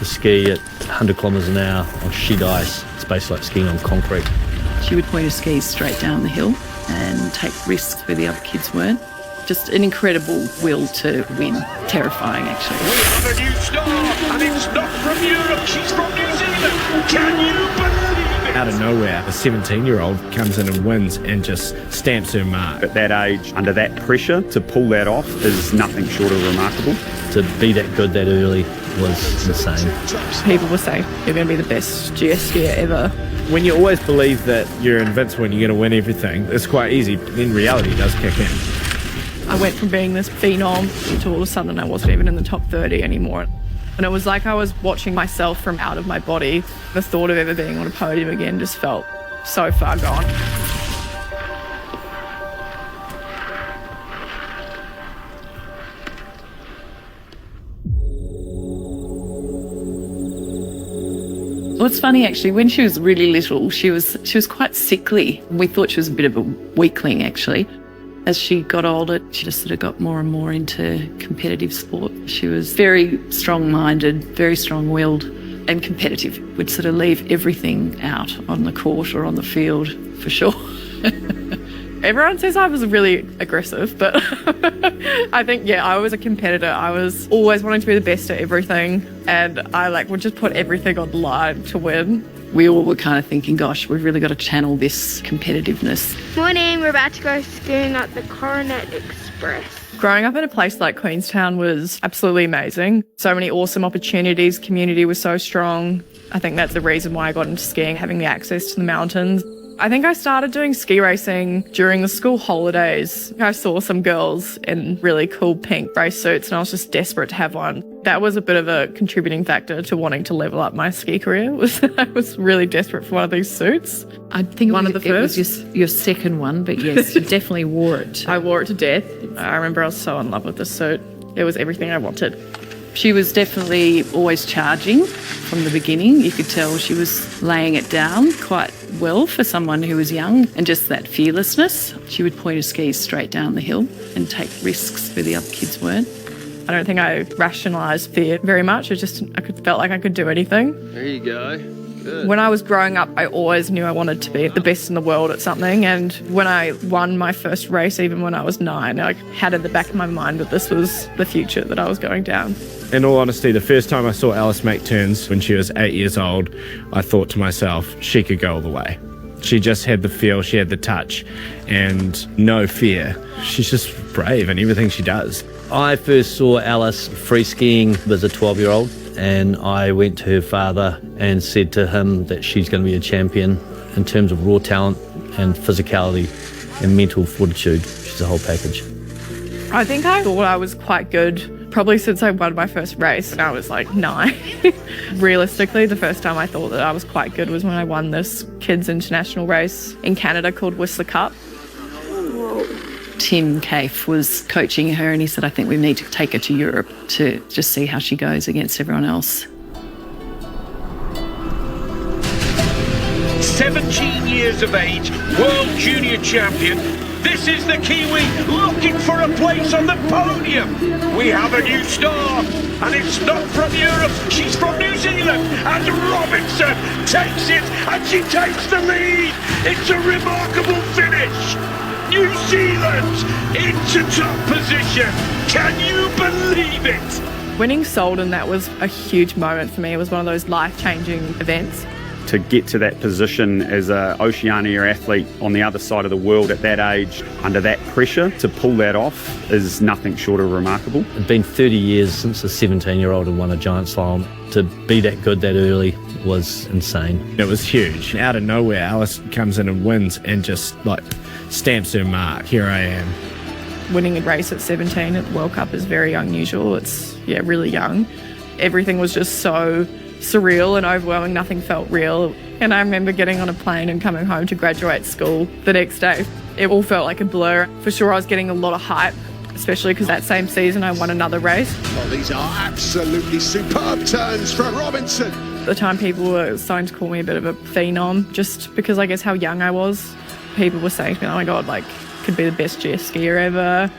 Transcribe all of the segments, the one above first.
to ski at 100 kilometres an hour on sheet ice. It's basically like skiing on concrete. She would point her skis straight down the hill and take risks where the other kids weren't. Just an incredible will to win. Terrifying, actually. We have a new star, and it's not from Europe, she's from New Zealand. Can you believe it? Out of nowhere, a 17-year-old comes in and wins and just stamps her mark. At that age, under that pressure, to pull that off is nothing short of remarkable. To be that good that early was insane. People were saying you're going to be the best GS skier ever. When you always believe that you're invincible and you're going to win everything, it's quite easy. Then reality does kick in. I went from being this phenom to all of a sudden I wasn't even in the top 30 anymore. And it was like I was watching myself from out of my body. The thought of ever being on a podium again just felt so far gone. Well, it's funny actually, when she was really little, she was quite sickly. We thought she was a bit of a weakling actually. As she got older, she just sort of got more and more into competitive sport. She was very strong-minded, very strong-willed and competitive. Would sort of leave everything out on the court or on the field, for sure. Everyone says I was really aggressive, but I think, yeah, I was a competitor. I was always wanting to be the best at everything, and I would just put everything on the line to win. We all were kind of thinking, gosh, we've really got to channel this competitiveness. Morning, we're about to go skiing at the Coronet Express. Growing up in a place like Queenstown was absolutely amazing. So many awesome opportunities, community was so strong. I think that's the reason why I got into skiing, having the access to the mountains. I think I started doing ski racing during the school holidays. I saw some girls in really cool pink race suits and I was just desperate to have one. That was a bit of a contributing factor to wanting to level up my ski career, was that I was really desperate for one of these suits. I think one of the first. It was your second one, but yes, you definitely wore it. I wore it to death. I remember I was so in love with the suit. It was everything I wanted. She was definitely always charging from the beginning. You could tell she was laying it down quite well for someone who was young, and just that fearlessness. She would point her skis straight down the hill and take risks where the other kids weren't. I don't think I rationalised fear very much. I felt like I could do anything. There you go. Good. When I was growing up, I always knew I wanted to be the best in the world at something. And when I won my first race, even when I was 9, I had in the back of my mind that this was the future that I was going down. In all honesty, the first time I saw Alice make turns when she was 8 years old, I thought to myself, she could go all the way. She just had the feel, she had the touch, and no fear. She's just brave in everything she does. I first saw Alice free skiing as a 12-year-old, and I went to her father and said to him that she's going to be a champion in terms of raw talent and physicality and mental fortitude. She's a whole package. I think I thought I was quite good probably since I won my first race and I was 9. Realistically, the first time I thought that I was quite good was when I won this kids international race in Canada called Whistler Cup. Tim Caife was coaching her and he said, I think we need to take her to Europe to just see how she goes against everyone else. 17 years of age, world junior champion. This is the Kiwi looking for a place on the podium. We have a new star, and it's not from Europe, she's from New Zealand. And Robinson takes it, and she takes the lead. It's a remarkable finish. New Zealand into top position. Can you believe it? Winning Solden, that was a huge moment for me. It was one of those life-changing events. To get to that position as an Oceania athlete on the other side of the world at that age, under that pressure, to pull that off is nothing short of remarkable. It's been 30 years since a 17-year-old had won a giant slalom. To be that good that early was insane. It was huge. Out of nowhere, Alice comes in and wins and just stamps her mark. Here I am. Winning a race at 17 at the World Cup is very unusual. It's, really young. Everything was just so surreal and overwhelming. Nothing felt real. And I remember getting on a plane and coming home to graduate school the next day. It all felt like a blur. For sure, I was getting a lot of hype, especially because that same season I won another race. Oh, these are absolutely superb turns for Robinson. At the time, people were starting to call me a bit of a phenom, just because I guess how young I was. People were saying to me, oh my God, could be the best GS skier ever.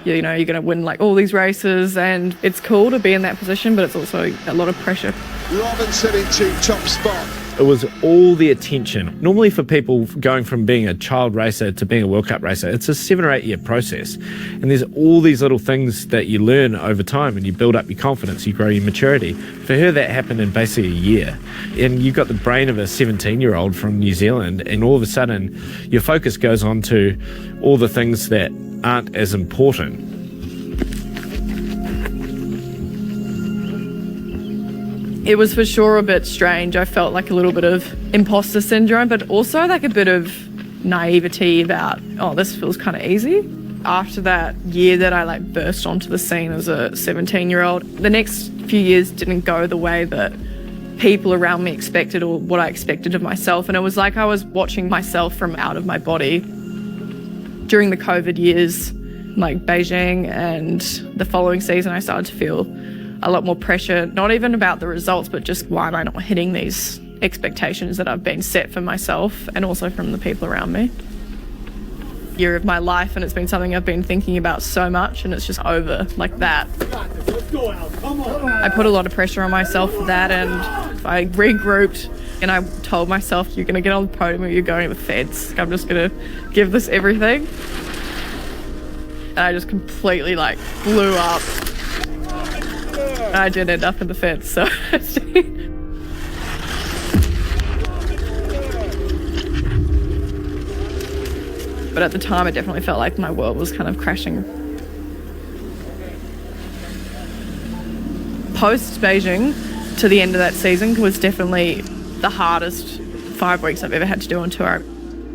You're going to win all these races, and it's cool to be in that position, but it's also a lot of pressure. Robinson into top spot. It was all the attention. Normally for people going from being a child racer to being a World Cup racer, it's a 7 or 8 year process. And there's all these little things that you learn over time and you build up your confidence, you grow your maturity. For her, that happened in basically a year. And you've got the brain of a 17-year-old from New Zealand, and all of a sudden your focus goes on to all the things that aren't as important. It was for sure a bit strange. I felt like a little bit of imposter syndrome, but also like a bit of naivety about, oh, this feels kind of easy. After that year that I like burst onto the scene as a 17-year-old, the next few years didn't go the way that people around me expected or what I expected of myself. And it was like I was watching myself from out of my body. During the COVID years, like Beijing and the following season, I started to feel a lot more pressure, not even about the results, but just why am I not hitting these expectations that I've been set for myself and also from the people around me. Year of my life, and it's been something I've been thinking about so much, and it's just over like that. I put a lot of pressure on myself for that, and I regrouped and I told myself, you're going to get on the podium or you're going to the feds. I'm just going to give this everything. And I just completely like blew up. I did end up in the fence, so. But at the time, it definitely felt like my world was kind of crashing. Post Beijing to the end of that season was definitely the hardest 5 weeks I've ever had to do on tour.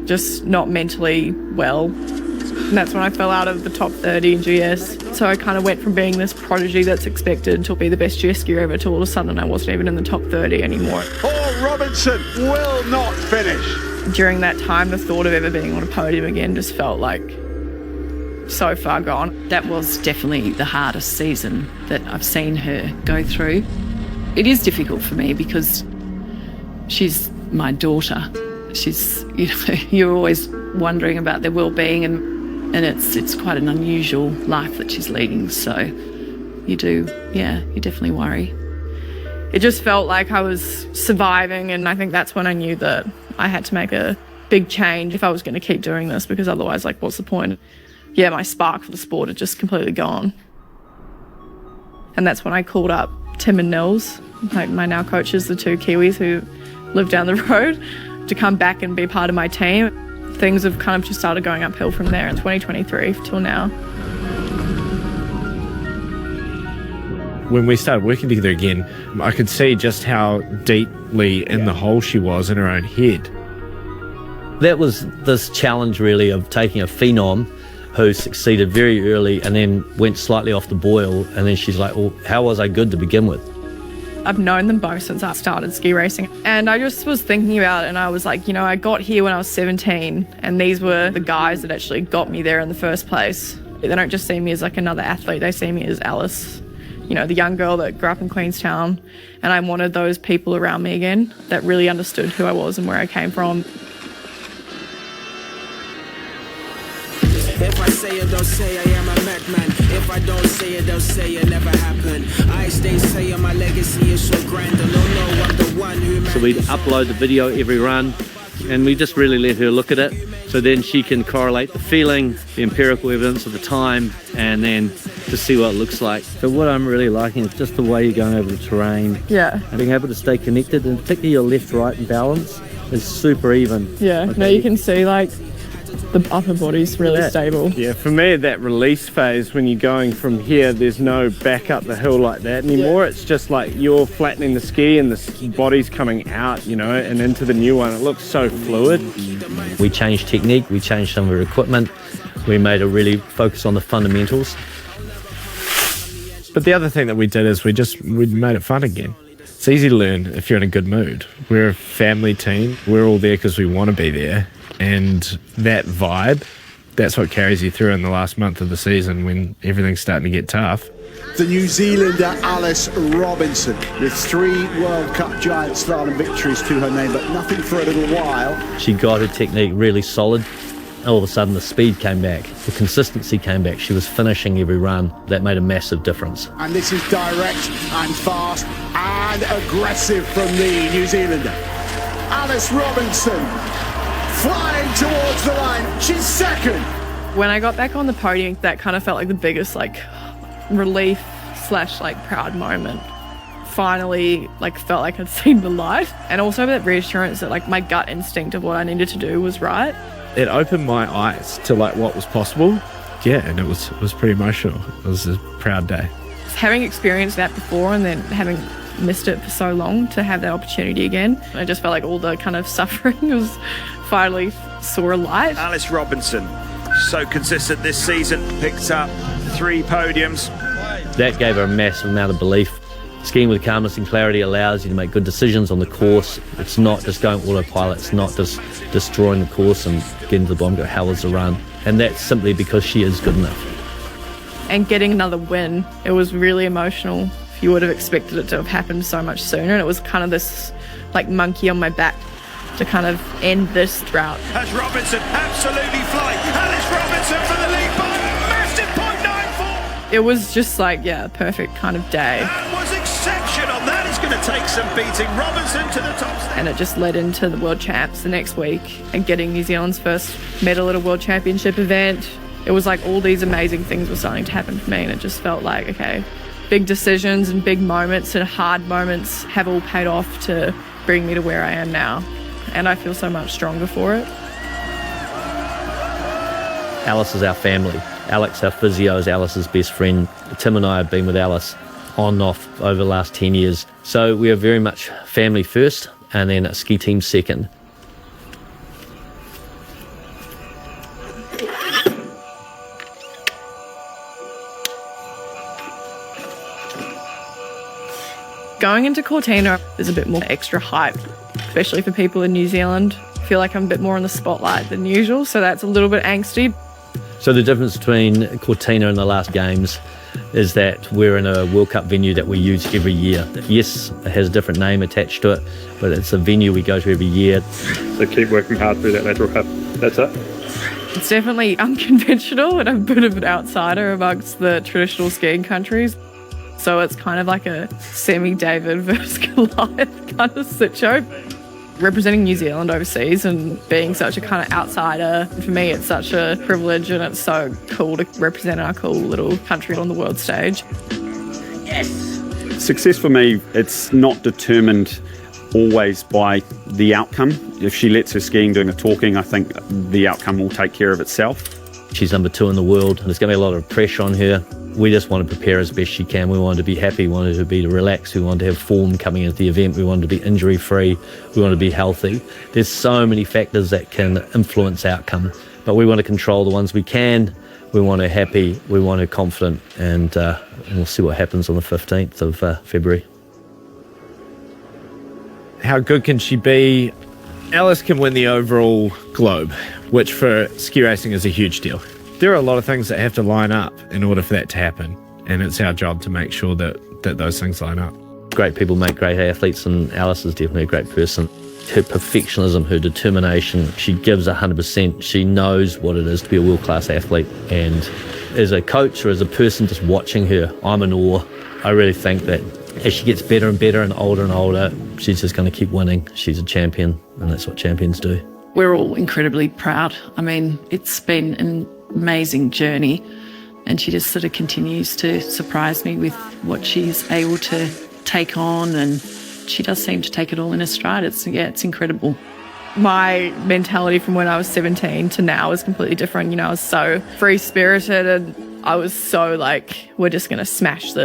Just not mentally well. And that's when I fell out of the top 30 in GS. So I kind of went from being this prodigy that's expected to be the best GS skier ever to all of a sudden I wasn't even in the top 30 anymore. Paul Robinson will not finish. During that time, the thought of ever being on a podium again just felt like so far gone. That was definitely the hardest season that I've seen her go through. It is difficult for me because she's my daughter. She's, you know, you're always wondering about their well-being and it's quite an unusual life that she's leading. So you definitely worry. It just felt like I was surviving, and I think that's when I knew that I had to make a big change if I was going to keep doing this, because otherwise, like, what's the point? Yeah, my spark for the sport had just completely gone. And that's when I called up Tim and Nils, like my now coaches, the 2 Kiwis who live down the road, to come back and be part of my team. Things have kind of just started going uphill from there in 2023 till now. When we started working together again, I could see just how deeply in the hole she was in her own head. That was this challenge really of taking a phenom who succeeded very early and then went slightly off the boil, and then she's like, well, how was I good to begin with? I've known them both since I started ski racing, and I just was thinking about it, and I was like, you know, I got here when I was 17 and these were the guys that actually got me there in the first place. They don't just see me as like another athlete, they see me as Alice, you know, the young girl that grew up in Queenstown, and I wanted those people around me again that really understood who I was and where I came from. If I say it, don't say I am a madman. If I don't say it, they'll say it never happened. I stay saying my legacy is so grand. And don't know I'm the one who. So we'd upload the video every run, and we just really let her look at it, so then she can correlate the feeling, the empirical evidence of the time, and then to see what it looks like. So what I'm really liking is just the way you're going over the terrain. Yeah. And being able to stay connected, and particularly your left-right balance is super even. Yeah, Okay. no, you can see like the upper body's really stable. Yeah, for me, that release phase, when you're going from here, there's no back up the hill like that anymore. Yeah. It's just like you're flattening the ski and the body's coming out, you know, and into the new one. It looks so fluid. We changed technique, we changed some of our equipment, we made a really focus on the fundamentals. But the other thing that we did is we made it fun again. It's easy to learn if you're in a good mood. We're a family team. We're all there because we want to be there. And that vibe, that's what carries you through in the last month of the season when everything's starting to get tough. The New Zealander Alice Robinson with 3 World Cup giant slalom victories to her name, but nothing for a little while. She got her technique really solid, all of a sudden the speed came back, the consistency came back. She was finishing every run. That made a massive difference. And this is direct and fast and aggressive from the New Zealander. Alice Robinson flying towards the line. She's second. When I got back on the podium, that kind of felt like the biggest relief / proud moment. Finally felt like I'd seen the light, and also that reassurance that my gut instinct of what I needed to do was right. It opened my eyes to what was possible. Yeah, and it was pretty emotional. It was a proud day. Having experienced that before and then having missed it for so long, to have that opportunity again, I just felt like all the kind of suffering was finally saw a light. Alice Robinson, so consistent this season, picks up 3 podiums. That gave her a massive amount of belief. Skiing with calmness and clarity allows you to make good decisions on the course. It's not just going autopilot, it's not just destroying the course and getting to the bottom and go, how was the run? And that's simply because she is good enough. And getting another win, it was really emotional. You would have expected it to have happened so much sooner, and it was kind of this monkey on my back to kind of end this drought. As Robinson absolutely flying, Alice Robinson for the lead by a massive 0.94. It was just perfect kind of day. That was exceptional. That is going to take some beating. Robinson to the top step. And it just led into the World Champs the next week and getting New Zealand's first medal at a World Championship event. It was all these amazing things were starting to happen for me, and it just felt like, okay, big decisions and big moments and hard moments have all paid off to bring me to where I am now. And I feel so much stronger for it. Alice is our family. Alex, our physio, is Alice's best friend. Tim and I have been with Alice on and off over the last 10 years. So we are very much family first, and then a ski team second. Going into Cortina, there's a bit more extra hype, especially for people in New Zealand. I feel like I'm a bit more in the spotlight than usual, so that's a little bit angsty. So the difference between Cortina and the last games is that we're in a World Cup venue that we use every year. Yes, it has a different name attached to it, but it's a venue we go to every year. So keep working hard through that lateral cup. That's it. It's definitely unconventional and a bit of an outsider amongst the traditional skiing countries. So it's kind of like a semi-David versus Goliath kind of situation. Representing New Zealand overseas and being such a kind of outsider, for me it's such a privilege, and it's so cool to represent our cool little country on the world stage. Yes! Success for me, it's not determined always by the outcome. If she lets her skiing doing the talking, I think the outcome will take care of itself. She's number 2 in the world, and there's going to be a lot of pressure on her. We just want to prepare as best she can. We want her to be happy, we want her to be relaxed, we want to have form coming into the event, we want her to be injury free, we want her to be healthy. There's so many factors that can influence outcome, but we want to control the ones we can. We want her happy, we want her confident, and we'll see what happens on the 15th of February. How good can she be? Alice can win the overall globe, which for ski racing is a huge deal. There are a lot of things that have to line up in order for that to happen, and it's our job to make sure that those things line up. Great people make great athletes, and Alice is definitely a great person. Her perfectionism, her determination, she gives 100%. She knows what it is to be a world-class athlete, and as a coach or as a person just watching her, I'm in awe. I really think that as she gets better and better and older, she's just going to keep winning. She's a champion, and that's what champions do. We're all incredibly proud. I mean, it's been an amazing journey, and she just sort of continues to surprise me with what she's able to take on, and she does seem to take it all in her stride. It's incredible. My mentality from when I was 17 to now is completely different. I was so free-spirited, and I was so we're just going to smash this.